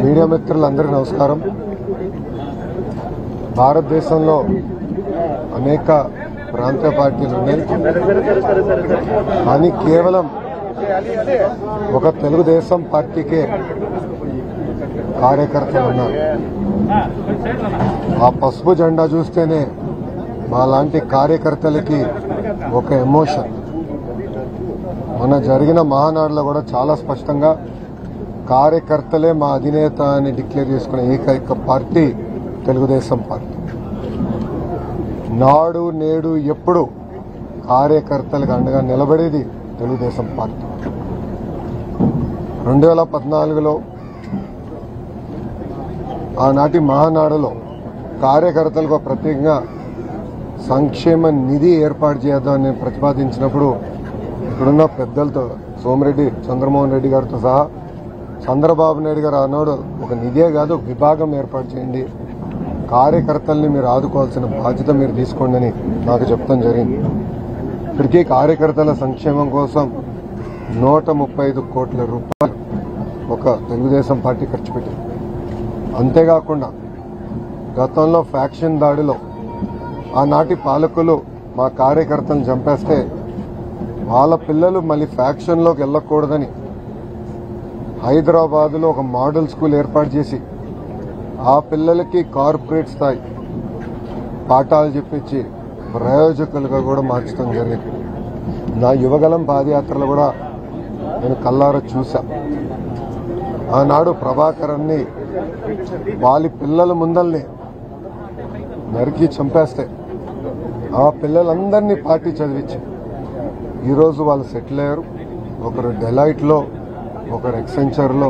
Media మిత్రులందరికీ నమస్కారం. భారతదేశంలో అనేక ప్రాంతీయ పార్టీలు ఉన్నాయి, కానీ కేవలం ఒక తెలుగుదేశం పార్టీకే కార్యకర్తలు ఉన్నారు. ఆ పసుపు జెండా చూస్తేనే మా లాంటి కార్యకర్తలకి ఒక ఎమోషన్. మన జరిగిన మహానాడులో కూడా చాలా స్పష్టంగా కార్యకర్తలే మా అధినేత అని డిక్లేర్ చేసుకునే ఏకైక పార్టీ తెలుగుదేశం పార్టీ. నాడు నేడు ఎప్పుడు కార్యకర్తలకు అండగా నిలబడేది తెలుగుదేశం పార్టీ. 2014లో ఆనాటి మహానాడులో కార్యకర్తలకు ప్రత్యేకంగా సంక్షేమ నిధి ఏర్పాటు చేద్దామని ప్రతిపాదించినప్పుడు ఇక్కడున్న పెద్దలతో సోమిరెడ్డి చంద్రమోహన్ రెడ్డి గారితో సహా చంద్రబాబు నాయుడు గారు అన్నాడు, ఒక నిధే కాదు ఒక విభాగం ఏర్పాటు చేయండి, కార్యకర్తల్ని మీరు ఆదుకోవాల్సిన బాధ్యత మీరు తీసుకోండి అని నాకు చెప్తాం జరిగింది. ఇప్పటికీ కార్యకర్తల సంక్షేమం కోసం 135 కోట్ల రూపాయలు ఒక తెలుగుదేశం పార్టీ ఖర్చు పెట్టింది. అంతేకాకుండా గతంలో ఫ్యాక్షన్ దాడిలో ఆనాటి పాలకులు మా కార్యకర్తలను చంపేస్తే వాళ్ళ పిల్లలు మళ్ళీ ఫ్యాక్షన్లోకి వెళ్ళకూడదని హైదరాబాద్లో ఒక మోడల్ స్కూల్ ఏర్పాటు చేసి ఆ పిల్లలకి కార్పొరేట్ స్థాయి పాఠాలు చెప్పించి ప్రయోజకులుగా కూడా మార్చడం జరిగింది. నా యువగలం పాదయాత్రలో కూడా నేను కల్లారా చూసా. ఆనాడు ప్రభాకరన్ని వాళ్ళ పిల్లల ముందల్ని నరికి చంపేస్తే ఆ పిల్లలందరినీ పార్టీ చదివించి ఈరోజు వాళ్ళు సెటిల్ అయ్యారు. ఒకరు డెలాయిట్లో ఒకరు ఎక్సెంచర్లో,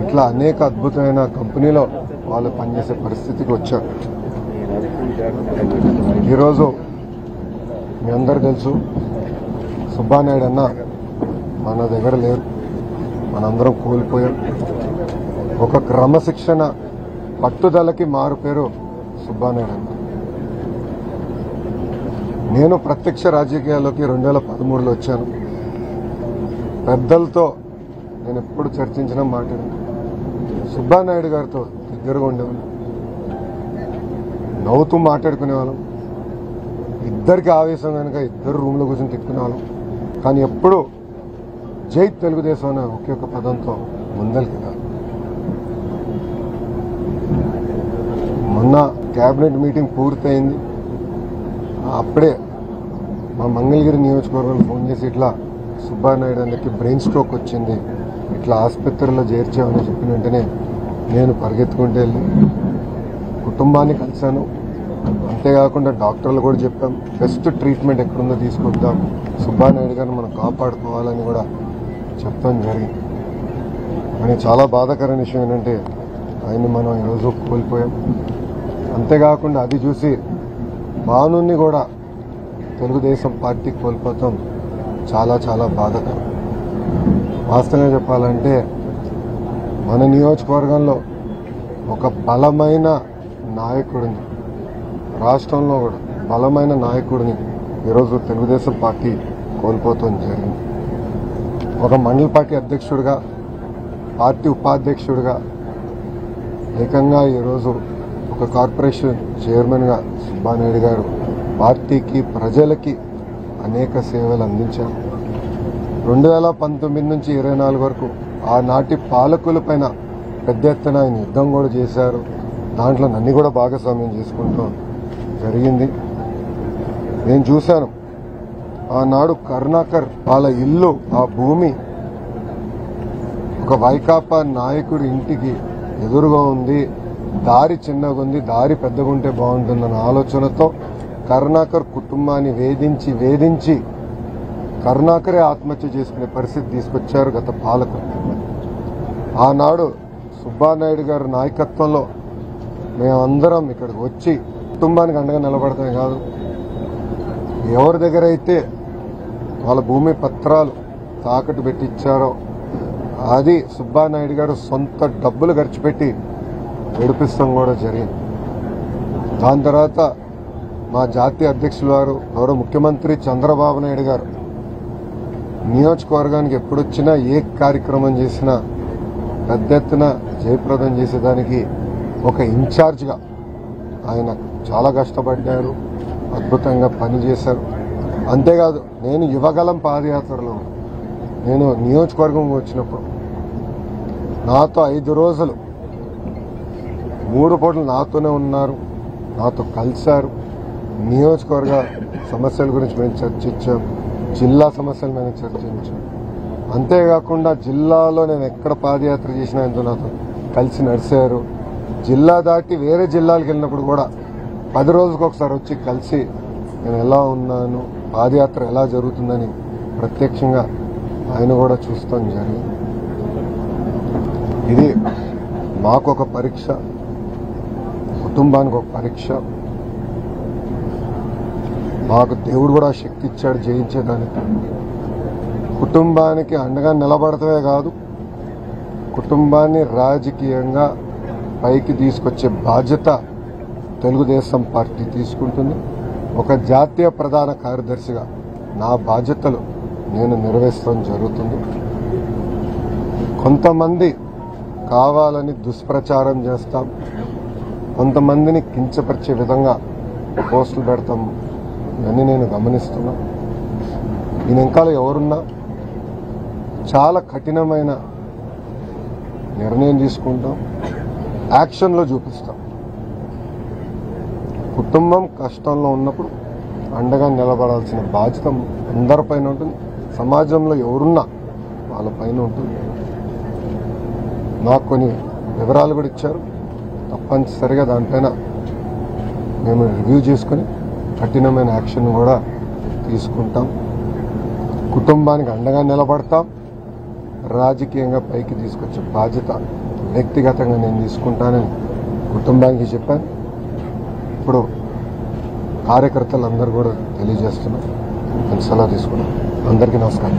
ఇట్లా అనేక అద్భుతమైన కంపెనీలో వాళ్ళు పనిచేసే పరిస్థితికి వచ్చారు. ఈరోజు మీ అందరు తెలుసు, సుబ్బానాయుడు అన్న మన దగ్గర లేరు, మనందరం కోల్పోయాం. ఒక క్రమశిక్షణ పట్టుదలకి మారు పేరు సుబ్బానాయుడు అన్న. నేను ప్రత్యక్ష రాజకీయాల్లోకి 2013లో వచ్చాను. పెద్దలతో నేను ఎప్పుడు చర్చించిన మాట్లాడాను. సుబ్బానాయుడు గారితో దగ్గరగా ఉండేవాళ్ళం, నవ్వుతూ మాట్లాడుకునేవాళ్ళం. ఇద్దరికి ఆవేశం కనుక ఇద్దరు రూమ్లో కూర్చొని తిట్టుకునేవాళ్ళం. కానీ ఎప్పుడు జై తెలుగుదేశం అనే ఒకే ఒక పదంతో ముందరికి కాదు. మొన్న కేబినెట్ మీటింగ్ పూర్తయింది. అప్పుడే మా మంగళగిరి నియోజకవర్గంలో ఫోన్ చేసి ఇట్లా సుబ్బానాయుడు అందరికి బ్రెయిన్ స్ట్రోక్ వచ్చింది, ఇట్లా ఆసుపత్రిలో చేర్చామని చెప్పిన వెంటనే నేను పరిగెత్తుకుంటూ వెళ్ళి కుటుంబాన్ని కలిశాను. అంతేకాకుండా డాక్టర్లు కూడా చెప్పాం, బెస్ట్ ట్రీట్మెంట్ ఎక్కడుందో తీసుకొద్దాం, సుబ్బానాయుడు గారిని మనం కాపాడుకోవాలని కూడా చెప్తాం జరిగింది. కానీ చాలా బాధాకరమైన విషయం ఏంటంటే ఆయన్ని మనం ఈరోజు కోల్పోయాం. అంతేకాకుండా అది చూసి భానుని కూడా తెలుగుదేశం పార్టీ కోల్పోతాం చాలా చాలా బాధాకరం. వాస్తవంగా చెప్పాలంటే మన నియోజకవర్గంలో ఒక బలమైన నాయకుడిని, రాష్ట్రంలో కూడా బలమైన నాయకుడిని ఈరోజు తెలుగుదేశం పార్టీ కోల్పోతాం జరిగింది. ఒక మండల పార్టీ అధ్యక్షుడిగా, పార్టీ ఉపాధ్యక్షుడిగా, ఏకంగా ఈరోజు ఒక కార్పొరేషన్ చైర్మన్గా సుబ్బానాయుడు గారు పార్టీకి, ప్రజలకి అనేక సేవలు అందించారు. 2019 నుంచి 24 వరకు ఆనాటి పాలకుల పైన పెద్ద ఎత్తున ఆయన యుద్ధం కూడా చేశారు. దాంట్లో నన్ను కూడా భాగస్వామ్యం చేసుకుంటూ జరిగింది. నేను చూశాను, ఆనాడు కరుణాకర్ వాళ్ళ ఇల్లు, ఆ భూమి ఒక వైకాపా నాయకుడి ఇంటికి ఎదురుగా ఉంది, దారి చిన్నగా ఉంది, దారి పెద్దగా ఉంటే బాగుంటుందన్న ఆలోచనతో కరుణాకర్ కుటుంబాన్ని వేధించి కరుణాకరే ఆత్మహత్య చేసుకునే పరిస్థితి తీసుకొచ్చారు గత పాలకులు. ఆనాడు సుబ్బానాయుడు గారి నాయకత్వంలో మేమందరం ఇక్కడికి వచ్చి కుటుంబానికి అండగా నిలబడతామే కాదు, ఎవరి దగ్గర అయితే వాళ్ళ భూమి పత్రాలు తాకట్టు పెట్టి ఇచ్చారో అది సుబ్బానాయుడు గారు సొంత డబ్బులు ఖర్చు పెట్టి ఏడిపిస్తాం కూడా జరిగింది. దాని తర్వాత మా జాతీయ అధ్యక్షులు వారు, గౌరవ ముఖ్యమంత్రి చంద్రబాబు నాయుడు గారు నియోజకవర్గానికి ఎప్పుడొచ్చినా ఏ కార్యక్రమం చేసినా పెద్ద ఎత్తున జయప్రదం చేసేదానికి ఒక ఇన్ఛార్జ్గా ఆయన చాలా కష్టపడ్డారు, అద్భుతంగా పనిచేశారు. అంతేకాదు, నేను యువగలం పాదయాత్రలో నేను నియోజకవర్గం వచ్చినప్పుడు నాతో 5 రోజులు 3 పూటలు నాతోనే ఉన్నారు, నాతో కలిశారు. నియోజకవర్గ సమస్యల గురించి మేము చర్చించాం, జిల్లా సమస్యల మీద చర్చించాం. అంతేకాకుండా జిల్లాలో నేను ఎక్కడ పాదయాత్ర చేసినా ఎంతో నాతో కలిసి నడిచారు. జిల్లా దాటి వేరే జిల్లాలకు వెళ్ళినప్పుడు కూడా 10 రోజులకు ఒకసారి వచ్చి కలిసి నేను ఎలా ఉన్నాను, పాదయాత్ర ఎలా జరుగుతుందని ప్రత్యక్షంగా ఆయన కూడా చూస్తాం జరిగింది. ఇది మాకు ఒక పరీక్ష, కుటుంబానికి ఒక పరీక్ష. మాకు దేవుడు కూడా శక్తి ఇచ్చాడు జయించేదానికి. కుటుంబానికి అండగా నిలబడతమే కాదు, కుటుంబాన్ని రాజకీయంగా పైకి తీసుకొచ్చే బాధ్యత తెలుగుదేశం పార్టీ తీసుకుంటుంది. ఒక జాతీయ ప్రధాన కార్యదర్శిగా నా బాధ్యతలు నేను నిర్వహించడం జరుగుతుంది. కొంతమంది కావాలని దుష్ప్రచారం చేస్తాం, కొంతమందిని కించపరిచే విధంగా పోస్టులు పెడతాం, ఇవన్నీ నేను గమనిస్తున్నా. దీని వెనకాల ఎవరున్నా చాలా కఠినమైన నిర్ణయం తీసుకుంటాం, యాక్షన్లో చూపిస్తాం. కుటుంబం కష్టంలో ఉన్నప్పుడు అండగా నిలబడాల్సిన బాధ్యత అందరిపైన ఉంటుంది, సమాజంలో ఎవరున్నా వాళ్ళపైన ఉంటుంది. నాకు కొన్ని వివరాలు కూడా ఇచ్చారు, తప్పనిసరిగా దానిపైన మేము రివ్యూ చేసుకుని కఠినమైన యాక్షన్ కూడా తీసుకుంటాం. కుటుంబానికి అండగా నిలబడతాం, రాజకీయంగా పైకి తీసుకొచ్చే బాధ్యత వ్యక్తిగతంగా నేను తీసుకుంటానని కుటుంబానికి చెప్పాను. ఇప్పుడు కార్యకర్తలందరూ కూడా తెలియజేస్తున్నారు. నేను సెలవు తీసుకున్నాను. అందరికీ నమస్కారం.